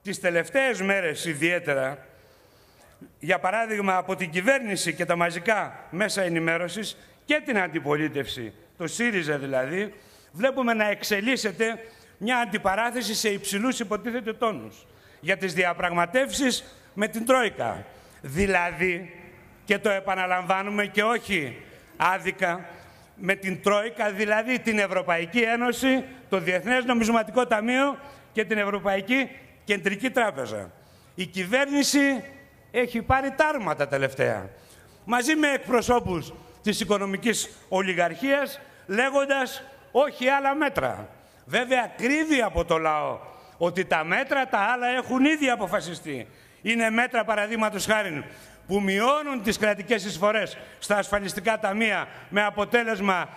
τις τελευταίες μέρες ιδιαίτερα, για παράδειγμα από την κυβέρνηση και τα μαζικά μέσα ενημέρωσης και την αντιπολίτευση, το ΣΥΡΙΖΑ δηλαδή, βλέπουμε να εξελίσσεται μια αντιπαράθεση σε υψηλούς υποτίθεται τόνους για τις διαπραγματεύσεις με την Τρόικα. Δηλαδή, και το επαναλαμβάνουμε και όχι άδικα, με την Τρόικα, δηλαδή την Ευρωπαϊκή Ένωση, το Διεθνές Νομισματικό Ταμείο και την Ευρωπαϊκή Κεντρική Τράπεζα. Η κυβέρνηση έχει πάρει τάρματα τελευταία, μαζί με εκπροσώπους της οικονομικής ολιγαρχίας, λέγοντας όχι άλλα μέτρα. Βέβαια, κρύβει από το λαό ότι τα μέτρα τα άλλα έχουν ήδη αποφασιστεί. Είναι μέτρα, παραδείγματος χάριν, που μειώνουν τις κρατικές εισφορές στα ασφαλιστικά ταμεία με αποτέλεσμα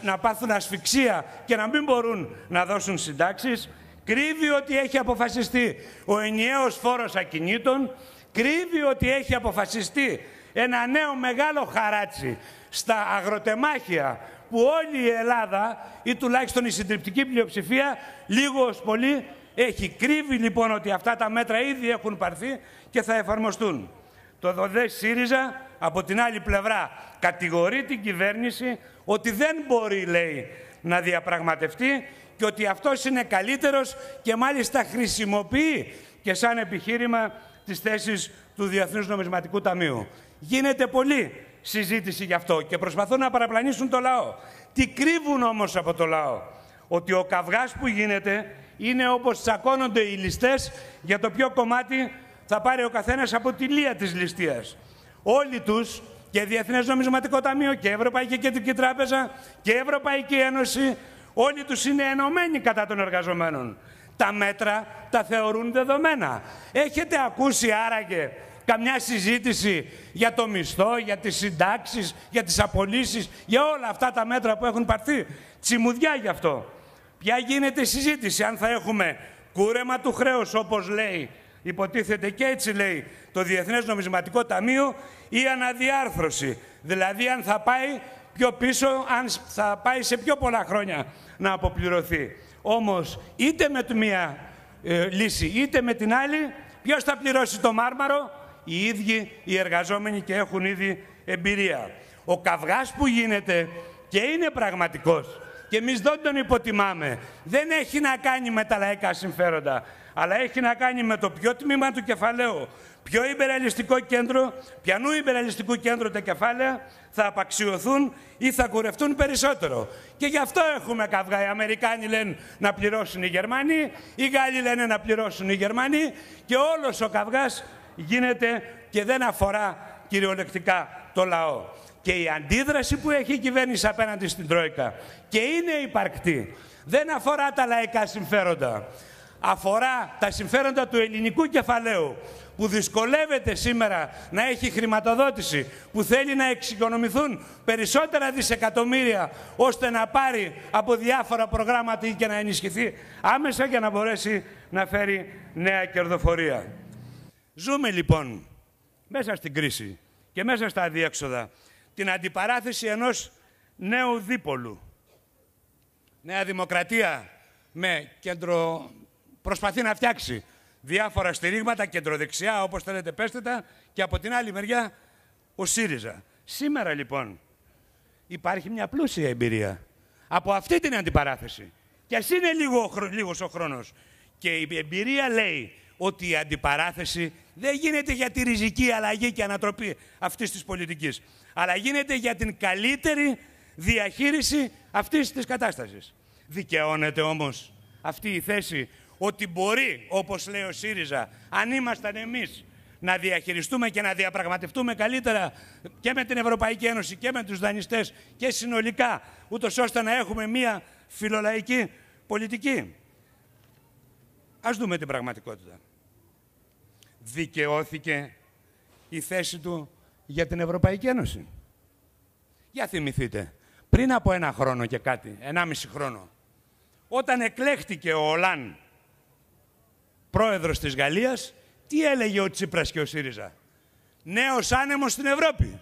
να πάθουν ασφυξία και να μην μπορούν να δώσουν συντάξεις. Κρύβει ότι έχει αποφασιστεί ο ενιαίος φόρος ακινήτων. Κρύβει ότι έχει αποφασιστεί ένα νέο μεγάλο χαράτσι στα αγροτεμάχια που όλη η Ελλάδα, ή τουλάχιστον η συντριπτική πλειοψηφία, λίγο ως πολύ έχει. Κρύβει λοιπόν ότι αυτά τα μέτρα ήδη έχουν πάρθει και θα εφαρμοστούν. Το ΔΟΔΕ ΣΥΡΙΖΑ, από την άλλη πλευρά, κατηγορεί την κυβέρνηση ότι δεν μπορεί, λέει, να διαπραγματευτεί και ότι αυτός είναι καλύτερος και μάλιστα χρησιμοποιεί και σαν επιχείρημα τις θέσεις του Διεθνούς Νομισματικού Ταμείου. Γίνεται πολλή συζήτηση γι' αυτό και προσπαθούν να παραπλανήσουν το λαό. Τι κρύβουν όμως από το λαό? Ότι ο καυγάς που γίνεται είναι όπως τσακώνονται οι ληστές για το ποιο κομμάτι θα πάρει ο καθένας από τη λία της ληστείας. Όλοι τους, και Διεθνές Νομισματικό Ταμείο και Ευρωπαϊκή Κεντρική Τράπεζα και Ευρωπαϊκή Ένωση, όλοι τους είναι ενωμένοι κατά των εργαζομένων. Τα μέτρα τα θεωρούν δεδομένα. Έχετε ακούσει άραγε καμιά συζήτηση για το μισθό, για τις συντάξεις, για τις απολύσεις, για όλα αυτά τα μέτρα που έχουν πάρθει? Τσιμουδιά γι' αυτό. Ποια γίνεται συζήτηση αν θα έχουμε κούρεμα του χρέους, όπως λέει, υποτίθεται και έτσι λέει το Διεθνές Νομισματικό Ταμείο, ή αναδιάρθρωση? Δηλαδή αν θα πάει πιο πίσω, αν θα πάει σε πιο πολλά χρόνια να αποπληρωθεί. Όμως είτε με τη μία λύση είτε με την άλλη, ποιος θα πληρώσει το μάρμαρο? Οι ίδιοι οι εργαζόμενοι, και έχουν ήδη εμπειρία. Ο καυγάς που γίνεται και είναι πραγματικός και εμείς δεν τον υποτιμάμε, δεν έχει να κάνει με τα λαϊκά συμφέροντα, αλλά έχει να κάνει με το ποιο τμήμα του κεφαλαίου, ποιο υπεραλιστικό κέντρο, ποιανού υπεραλιστικού κέντρου τα κεφάλαια θα απαξιωθούν ή θα κουρευτούν περισσότερο. Και γι' αυτό έχουμε καυγά. Οι Αμερικάνοι λένε να πληρώσουν οι Γερμανοί, οι Γάλλοι λένε να πληρώσουν οι Γερμανοί, και όλος ο καυγάς γίνεται και δεν αφορά κυριολεκτικά το λαό. Και η αντίδραση που έχει η κυβέρνηση απέναντι στην Τρόικα, και είναι υπαρκτή, δεν αφορά τα λαϊκά συμφέροντα. Αφορά τα συμφέροντα του ελληνικού κεφαλαίου, που δυσκολεύεται σήμερα να έχει χρηματοδότηση, που θέλει να εξοικονομηθούν περισσότερα δισεκατομμύρια ώστε να πάρει από διάφορα προγράμματα και να ενισχυθεί άμεσα για να μπορέσει να φέρει νέα κερδοφορία. Ζούμε λοιπόν μέσα στην κρίση και μέσα στα αδιέξοδα την αντιπαράθεση ενός νέου δίπολου. Νέα Δημοκρατία με κέντρο προσπαθεί να φτιάξει διάφορα στηρίγματα, κεντροδεξιά, όπως θέλετε πέστε τα, και από την άλλη μεριά ο ΣΥΡΙΖΑ. Σήμερα λοιπόν υπάρχει μια πλούσια εμπειρία από αυτή την αντιπαράθεση. Και ας είναι λίγος ο χρόνος. Και η εμπειρία λέει ότι η αντιπαράθεση δεν γίνεται για τη ριζική αλλαγή και ανατροπή αυτής της πολιτικής, αλλά γίνεται για την καλύτερη διαχείριση αυτής της κατάστασης. Δικαιώνεται όμως αυτή η θέση ότι μπορεί, όπως λέει ο ΣΥΡΙΖΑ, αν ήμασταν εμείς, να διαχειριστούμε και να διαπραγματευτούμε καλύτερα και με την Ευρωπαϊκή Ένωση και με τους δανειστές και συνολικά, ούτως ώστε να έχουμε μία φιλολαϊκή πολιτική? Ας δούμε την πραγματικότητα. Δικαιώθηκε η θέση του για την Ευρωπαϊκή Ένωση? Για θυμηθείτε, πριν από 1 χρόνο και κάτι, 1,5 χρόνο, όταν εκλέχτηκε ο Ολάν πρόεδρος της Γαλλίας, τι έλεγε ο Τσίπρας και ο ΣΥΡΙΖΑ? Νέος άνεμος στην Ευρώπη.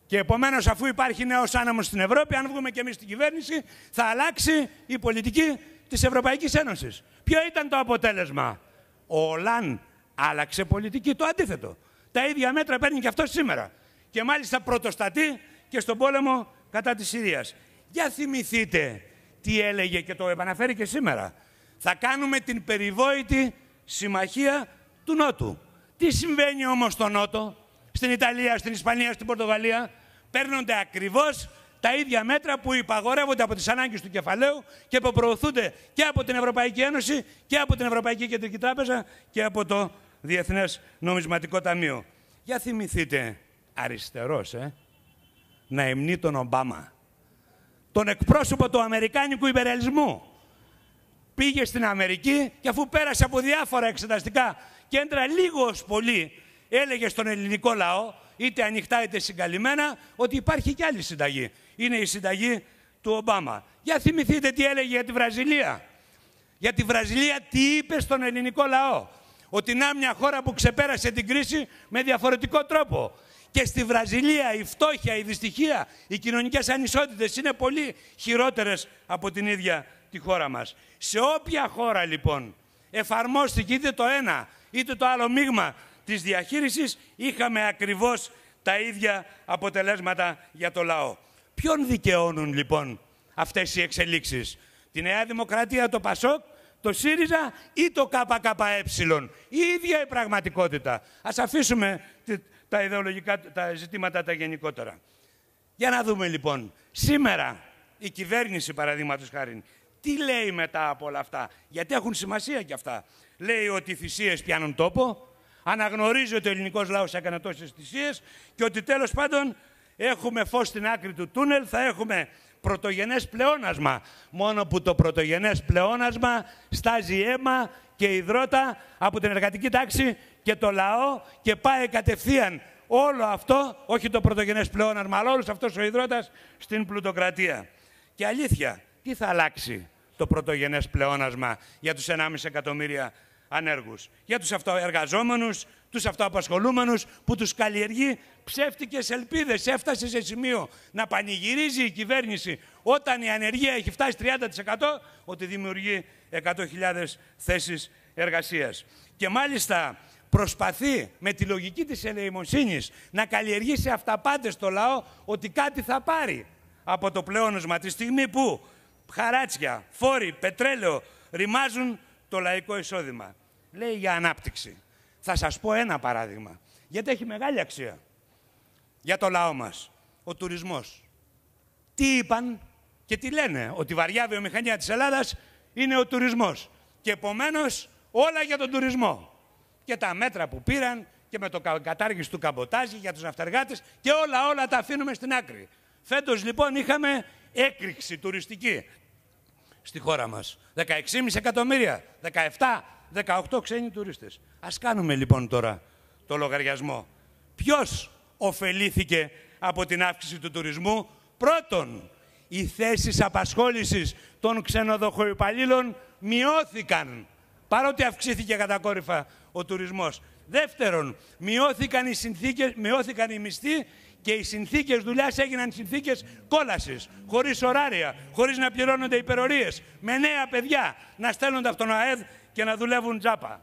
Και επομένως, αφού υπάρχει νέος άνεμος στην Ευρώπη, αν βγούμε και εμείς στην κυβέρνηση, θα αλλάξει η πολιτική της Ευρωπαϊκής Ένωσης. Ποιο ήταν το αποτέλεσμα? Ο Ολάν άλλαξε πολιτική, το αντίθετο. Τα ίδια μέτρα παίρνει και αυτό σήμερα. Και μάλιστα πρωτοστατεί και στον πόλεμο κατά της Συρίας. Για θυμηθείτε τι έλεγε και το επαναφέρει και σήμερα. Θα κάνουμε την περιβόητη συμμαχία του Νότου. Τι συμβαίνει όμως στο Νότο, στην Ιταλία, στην Ισπανία, στην Πορτογαλία? Παίρνονται ακριβώς τα ίδια μέτρα που υπαγορεύονται από τις ανάγκες του κεφαλαίου και που προωθούνται και από την Ευρωπαϊκή Ένωση και από την Ευρωπαϊκή Κεντρική Τράπεζα και από το Διεθνές Νομισματικό Ταμείο. Για θυμηθείτε, αριστερός, να υμνεί τον Ομπάμα, τον εκπρόσωπο του αμερικάνικου υπερρεαλισμού. Πήγε στην Αμερική και αφού πέρασε από διάφορα εξεταστικά κέντρα, λίγος πολύ έλεγε στον ελληνικό λαό, είτε ανοιχτά είτε συγκαλυμμένα, ότι υπάρχει κι άλλη συνταγή. Είναι η συνταγή του Ομπάμα. Για θυμηθείτε τι έλεγε για τη Βραζιλία. Για τη Βραζιλία τι είπε στον ελληνικό λαό? Ότι να μια χώρα που ξεπέρασε την κρίση με διαφορετικό τρόπο. Και στη Βραζιλία η φτώχεια, η δυστυχία, οι κοινωνικές ανισότητες είναι πολύ χειρότερες από την ίδια τη χώρα μας. Σε όποια χώρα λοιπόν εφαρμόστηκε είτε το ένα είτε το άλλο μείγμα της διαχείρισης, είχαμε ακριβώς τα ίδια αποτελέσματα για το λαό. Ποιον δικαιώνουν λοιπόν αυτές οι εξελίξεις? Τη Νέα Δημοκρατία, το ΠΑΣΟΚ, το ΣΥΡΙΖΑ ή το ΚΚΕ? Η ίδια η πραγματικότητα. Ας αφήσουμε τα ιδεολογικά, τα ζητήματα τα γενικότερα. Για να δούμε λοιπόν, σήμερα η κυβέρνηση παραδείγματος χάριν, τι λέει μετά από όλα αυτά? Γιατί έχουν σημασία και αυτά. Λέει ότι οι θυσίες πιάνουν τόπο, αναγνωρίζει ότι ο ελληνικός λαός έκανε τόσες θυσίες και ότι τέλος πάντων έχουμε φως στην άκρη του τούνελ, θα έχουμε πρωτογενές πλεόνασμα. Μόνο που το πρωτογενές πλεόνασμα στάζει αίμα και υδρότα από την εργατική τάξη και το λαό και πάει κατευθείαν όλο αυτό, όχι το πρωτογενές πλεόνασμα, αλλά όλος αυτός ο υδρότας στην πλουτοκρατία. Και αλήθεια, τι θα αλλάξει το πρωτογενές πλεόνασμα για τους 1,5 εκατομμύρια ανέργους, για τους αυτοεργαζόμενους, τους αυτοαπασχολούμενους που τους καλλιεργεί ψεύτικες ελπίδες? Έφτασε σε σημείο να πανηγυρίζει η κυβέρνηση όταν η ανεργία έχει φτάσει 30% ότι δημιουργεί 100.000 θέσεις εργασίας. Και μάλιστα προσπαθεί με τη λογική της ελεημοσύνης να καλλιεργήσει αυταπάτες στο λαό ότι κάτι θα πάρει από το πλεόνασμα τη στιγμή που χαράτσια, φόροι, πετρέλαιο ρημάζουν το λαϊκό εισόδημα. Λέει για ανάπτυξη. Θα σας πω ένα παράδειγμα, γιατί έχει μεγάλη αξία για το λαό μας. Ο τουρισμός. Τι είπαν και τι λένε? Ότι η βαριά βιομηχανία της Ελλάδας είναι ο τουρισμός. Και επομένως όλα για τον τουρισμό. Και τα μέτρα που πήραν και με το κατάργηση του καμποτάζη για τους ναυτεργάτες και όλα τα αφήνουμε στην άκρη. Φέτος λοιπόν είχαμε έκρηξη τουριστική στη χώρα μας. 16,5 εκατομμύρια, 17, 18 ξένοι τουρίστες. Ας κάνουμε λοιπόν τώρα το λογαριασμό. Ποιος ωφελήθηκε από την αύξηση του τουρισμού? Πρώτον, οι θέσεις απασχόλησης των ξενοδοχοϊπαλλήλων μειώθηκαν, παρότι αυξήθηκε κατακόρυφα ο τουρισμός. Δεύτερον, μειώθηκαν οι μισθοί και οι συνθήκες δουλειάς έγιναν συνθήκες κόλασης, χωρίς ωράρια, χωρίς να πληρώνονται υπερορίες, με νέα παιδιά να στέλνονται από τον ΑΕΔ και να δουλεύουν τζάπα.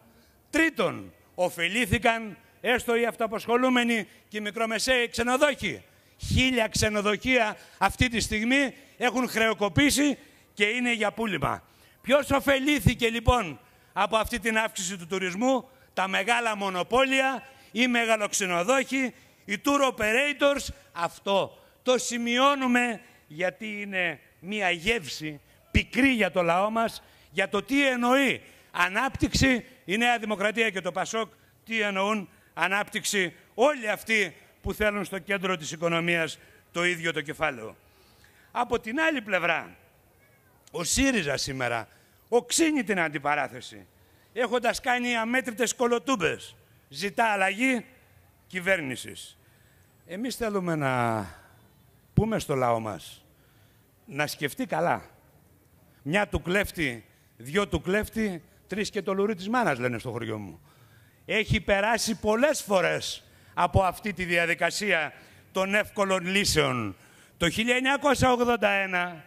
Τρίτον, ωφελήθηκαν έστω οι αυτοαπασχολούμενοι και οι μικρομεσαίοι ξενοδόχοι. 1.000 ξενοδοχεία αυτή τη στιγμή έχουν χρεοκοπήσει και είναι για πούλημα. Ποιος ωφελήθηκε λοιπόν από αυτή την αύξηση του τουρισμού? Τα μεγάλα μονοπόλια, οι μεγαλοξενοδόχοι, οι tour operators. Αυτό το σημειώνουμε γιατί είναι μία γεύση πικρή για το λαό μας, για το τι εννοεί ανάπτυξη η Νέα Δημοκρατία και το ΠΑΣΟΚ, τι εννοούν ανάπτυξη όλοι αυτοί που θέλουν στο κέντρο της οικονομίας το ίδιο το κεφάλαιο. Από την άλλη πλευρά, ο ΣΥΡΙΖΑ σήμερα οξύνει την αντιπαράθεση, έχοντας κάνει αμέτρητες κολοτούμπες, ζητά αλλαγή κυβέρνησης. Εμείς θέλουμε να πούμε στο λαό μας να σκεφτεί καλά. Μια του κλέφτη, δυο του κλέφτη, τρεις και το λουρί της μάνας, λένε στο χωριό μου. Έχει περάσει πολλές φορές από αυτή τη διαδικασία των εύκολων λύσεων. Το 1981,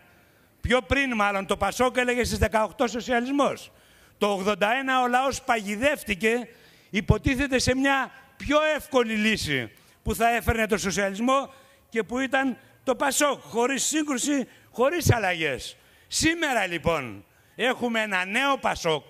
πιο πριν μάλλον, το ΠΑΣΟΚ έλεγε στις 18 σοσιαλισμός. Το 81 ο λαός παγιδεύτηκε, υποτίθεται, σε μια πιο εύκολη λύση που θα έφερνε το σοσιαλισμό και που ήταν το Πασόκ, χωρίς σύγκρουση, χωρίς αλλαγές. Σήμερα λοιπόν έχουμε ένα νέο Πασόκ,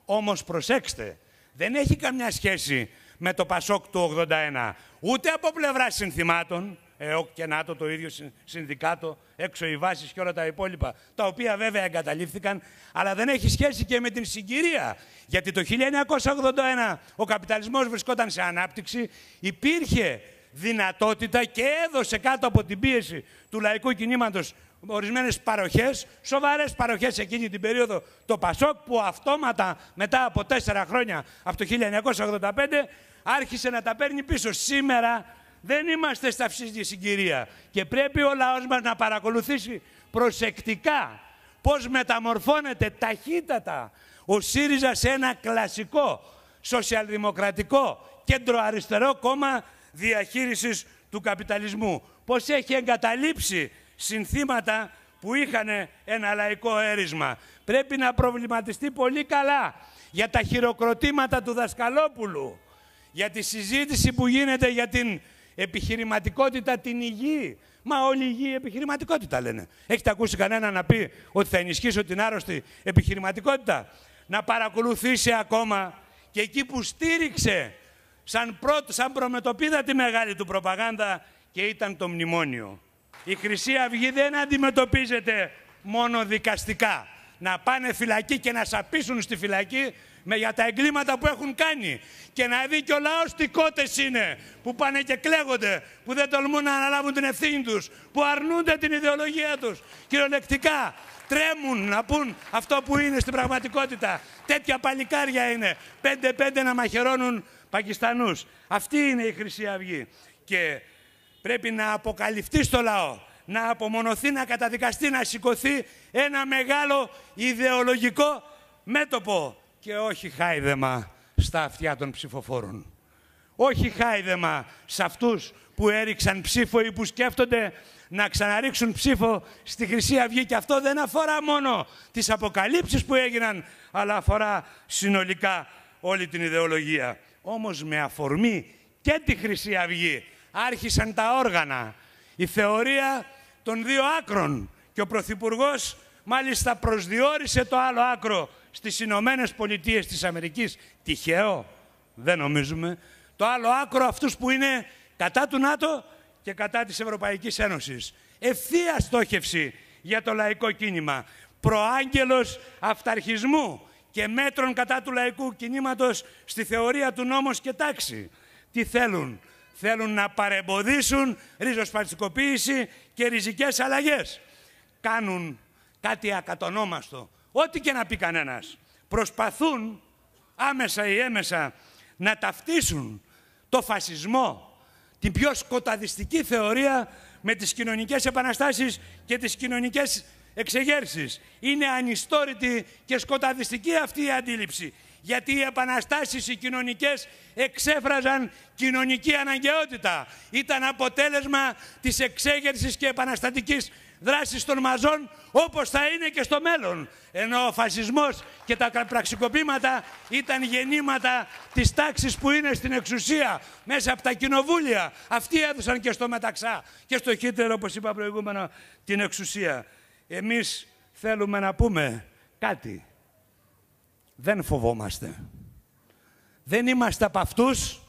όμως προσέξτε, δεν έχει καμιά σχέση με το Πασόκ του 81, ούτε από πλευρά συνθημάτων, ΕΟΚ και ΝΑΤΟ, το ίδιο συνδικάτο, έξω οι βάσεις και όλα τα υπόλοιπα, τα οποία βέβαια εγκαταλείφθηκαν, αλλά δεν έχει σχέση και με την συγκυρία. Γιατί το 1981 ο καπιταλισμός βρισκόταν σε ανάπτυξη, υπήρχε δυνατότητα και έδωσε κάτω από την πίεση του λαϊκού κινήματος ορισμένες παροχές, σοβαρές παροχές εκείνη την περίοδο, το Πασόκ, που αυτόματα μετά από 4 χρόνια, από το 1985, άρχισε να τα παίρνει πίσω. Σήμερα δεν είμαστε σε αυτή τη συγκυρία και πρέπει ο λαός μας να παρακολουθήσει προσεκτικά πώς μεταμορφώνεται ταχύτατα ο ΣΥΡΙΖΑ σε ένα κλασικό σοσιαλδημοκρατικό κέντρο-αριστερό κόμμα διαχείρισης του καπιταλισμού. Πώς έχει εγκαταλείψει συνθήματα που είχαν ένα λαϊκό έρισμα. Πρέπει να προβληματιστεί πολύ καλά για τα χειροκροτήματα του Δασκαλόπουλου, για τη συζήτηση που γίνεται για την επιχειρηματικότητα, την υγιή. Μα όλη η υγιή επιχειρηματικότητα λένε. Έχετε ακούσει κανένα να πει ότι θα ενισχύσω την άρρωστη επιχειρηματικότητα? Να παρακολουθήσει ακόμα και εκεί που στήριξε σαν προμετωπίδα τη μεγάλη του προπαγάνδα και ήταν το μνημόνιο. Η Χρυσή Αυγή δεν αντιμετωπίζεται μόνο δικαστικά. Να πάνε φυλακή και να σαπίσουν στη φυλακή για τα εγκλήματα που έχουν κάνει. Και να δει και ο λαός τι κότες είναι, που πάνε και κλαίγονται, που δεν τολμούν να αναλάβουν την ευθύνη τους, που αρνούνται την ιδεολογία τους. Κυριολεκτικά τρέμουν να πούν αυτό που είναι στην πραγματικότητα. Τέτοια παλικάρια είναι, 5-5 να μαχαιρώνουν Πακιστανούς. Αυτή είναι η Χρυσή Αυγή. Και πρέπει να αποκαλυφθεί στο λαό, να απομονωθεί, να καταδικαστεί, να σηκωθεί ένα μεγάλο ιδεολογικό μέτωπο και όχι χάιδεμα στα αυτιά των ψηφοφόρων. Όχι χάιδεμα σε αυτούς που έριξαν ψήφο ή που σκέφτονται να ξαναρίξουν ψήφο στη Χρυσή Αυγή. Και αυτό δεν αφορά μόνο τις αποκαλύψεις που έγιναν, αλλά αφορά συνολικά όλη την ιδεολογία. Όμως με αφορμή και τη Χρυσή Αυγή άρχισαν τα όργανα, η θεωρία των δύο άκρων, και ο Πρωθυπουργός μάλιστα προσδιορίσε το άλλο άκρο στις Ηνωμένες Πολιτείες της Αμερικής. Τυχαίο? Δεν νομίζουμε. Το άλλο άκρο, αυτούς που είναι κατά του ΝΑΤΟ και κατά της Ευρωπαϊκής Ένωσης. Ευθεία στόχευση για το λαϊκό κίνημα. Προάγγελος αυταρχισμού και μέτρων κατά του λαϊκού κινήματος στη θεωρία του νόμος και τάξη. Τι θέλουν? Θέλουν να παρεμποδίσουν ριζοσπαστικοποίηση και ριζικές αλλαγές. Κάνουν κάτι ακατονόμαστο. Ό,τι και να πει κανένας. Προσπαθούν άμεσα ή έμεσα να ταυτίσουν το φασισμό, την πιο σκοταδιστική θεωρία, με τις κοινωνικές επαναστάσεις και τις κοινωνικές εξεγέρσεις. Είναι ανιστόρητη και σκοταδιστική αυτή η αντίληψη. Γιατί οι επαναστάσεις οι κοινωνικές εξέφραζαν κοινωνική αναγκαιότητα. Ήταν αποτέλεσμα της εξέγερσης και επαναστατικής δράσης των μαζών, όπως θα είναι και στο μέλλον. Ενώ ο φασισμός και τα πραξικοπήματα ήταν γεννήματα της τάξης που είναι στην εξουσία, μέσα από τα κοινοβούλια. Αυτοί έδωσαν και στο Μεταξά και στο Χίτλερ, όπως είπα προηγούμενα, την εξουσία. Εμείς θέλουμε να πούμε κάτι. Δεν φοβόμαστε. Δεν είμαστε από αυτούς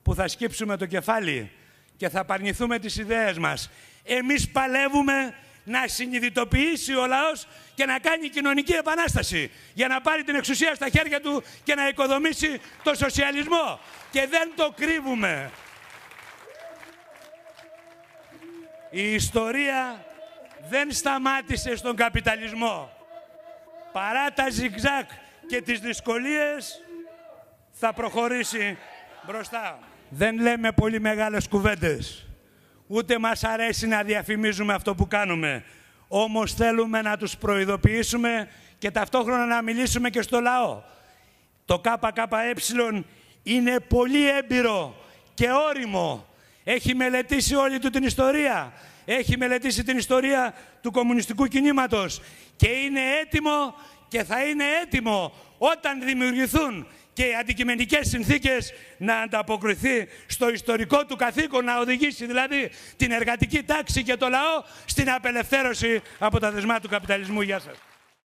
που θα σκύψουμε το κεφάλι και θα απαρνηθούμε τις ιδέες μας. Εμείς παλεύουμε να συνειδητοποιήσει ο λαός και να κάνει κοινωνική επανάσταση για να πάρει την εξουσία στα χέρια του και να οικοδομήσει το σοσιαλισμό. Και δεν το κρύβουμε. Η ιστορία δεν σταμάτησε στον καπιταλισμό. Παρά τα ζιγζάκ και τις δυσκολίες θα προχωρήσει μπροστά. Δεν λέμε πολύ μεγάλες κουβέντες. Ούτε μας αρέσει να διαφημίζουμε αυτό που κάνουμε. Όμως θέλουμε να τους προειδοποιήσουμε και ταυτόχρονα να μιλήσουμε και στο λαό. Το ΚΚΕ είναι πολύ έμπειρο και ώριμο. Έχει μελετήσει όλη του την ιστορία. Έχει μελετήσει την ιστορία του κομμουνιστικού κινήματος και είναι έτοιμο και θα είναι έτοιμο όταν δημιουργηθούν και οι αντικειμενικές συνθήκες να ανταποκριθεί στο ιστορικό του καθήκον, να οδηγήσει δηλαδή την εργατική τάξη και το λαό στην απελευθέρωση από τα δεσμά του καπιταλισμού. Γεια σας.